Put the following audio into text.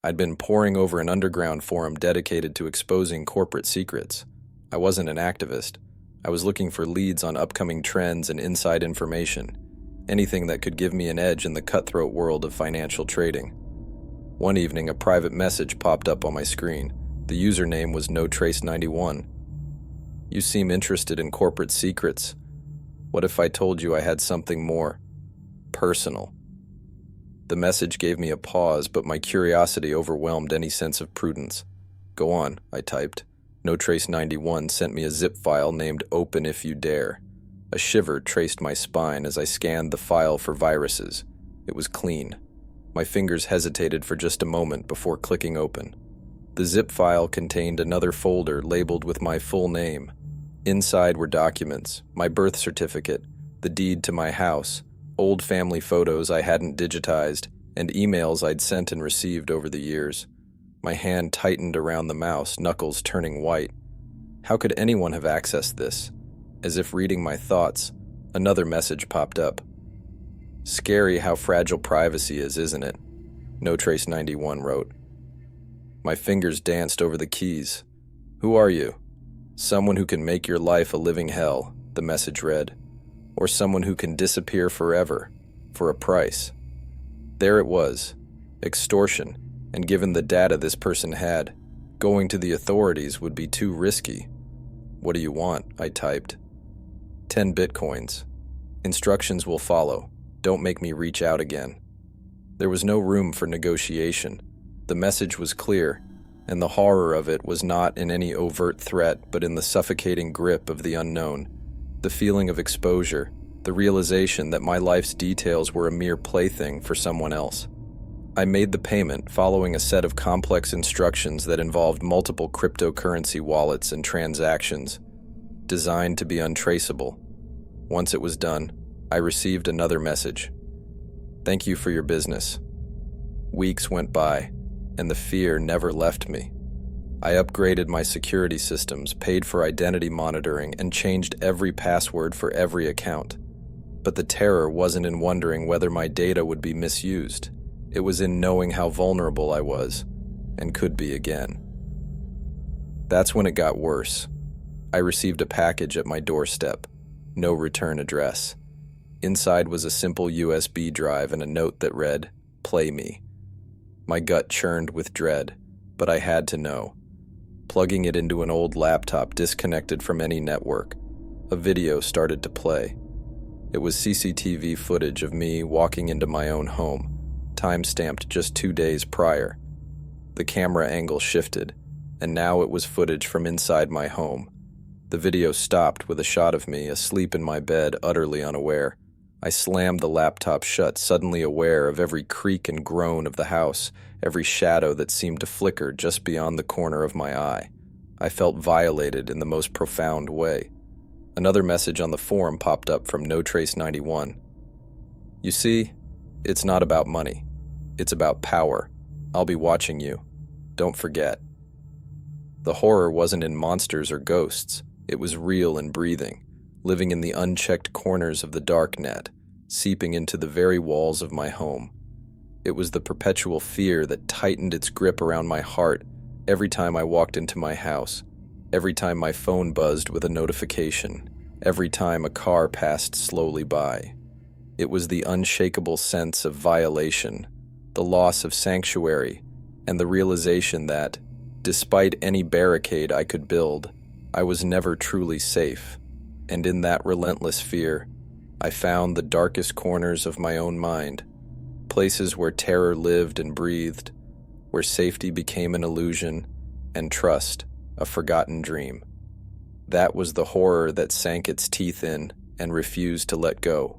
I'd been poring over an underground forum dedicated to exposing corporate secrets. I wasn't an activist. I was looking for leads on upcoming trends and inside information, anything that could give me an edge in the cutthroat world of financial trading. One evening, a private message popped up on my screen. The username was NoTrace91. "You seem interested in corporate secrets. What if I told you I had something more personal?" The message gave me a pause, but my curiosity overwhelmed any sense of prudence. "Go on," I typed. NoTrace91 sent me a zip file named Open If You Dare. A shiver traced my spine as I scanned the file for viruses. It was clean. My fingers hesitated for just a moment before clicking open. The zip file contained another folder labeled with my full name. Inside were documents, my birth certificate, the deed to my house, old family photos I hadn't digitized, and emails I'd sent and received over the years. My hand tightened around the mouse, knuckles turning white. How could anyone have accessed this? As if reading my thoughts, another message popped up. "Scary how fragile privacy is, isn't it?" NoTrace91 wrote. My fingers danced over the keys. "Who are you?" "Someone who can make your life a living hell," the message read. "Or someone who can disappear forever, for a price." There it was, extortion, and given the data this person had, going to the authorities would be too risky. "What do you want?" I typed. 10 bitcoins. Instructions will follow. Don't make me reach out again. There was no room for negotiation. The message was clear, and the horror of it was not in any overt threat, but in the suffocating grip of the unknown, the feeling of exposure, the realization that my life's details were a mere plaything for someone else. I made the payment following a set of complex instructions that involved multiple cryptocurrency wallets and transactions, designed to be untraceable. Once it was done, I received another message. "Thank you for your business." Weeks went by, and the fear never left me. I upgraded my security systems, paid for identity monitoring, and changed every password for every account. But the terror wasn't in wondering whether my data would be misused. It was in knowing how vulnerable I was, and could be again. That's when it got worse. I received a package at my doorstep. No return address. Inside was a simple USB drive and a note that read, "Play me." My gut churned with dread, but I had to know. Plugging it into an old laptop disconnected from any network, a video started to play. It was CCTV footage of me walking into my own home, time-stamped just 2 days prior. The camera angle shifted, and now it was footage from inside my home. The video stopped with a shot of me asleep in my bed, utterly unaware. I slammed the laptop shut, suddenly aware of every creak and groan of the house, every shadow that seemed to flicker just beyond the corner of my eye. I felt violated in the most profound way. Another message on the forum popped up from NoTrace91. "You see, it's not about money. It's about power. I'll be watching you. Don't forget." The horror wasn't in monsters or ghosts. It was real and breathing, living in the unchecked corners of the Darknet, seeping into the very walls of my home. It was the perpetual fear that tightened its grip around my heart every time I walked into my house, every time my phone buzzed with a notification, every time a car passed slowly by. It was the unshakable sense of violation, the loss of sanctuary, and the realization that, despite any barricade I could build, I was never truly safe. And in that relentless fear, I found the darkest corners of my own mind, places where terror lived and breathed, where safety became an illusion, and trust a forgotten dream. That was the horror that sank its teeth in and refused to let go.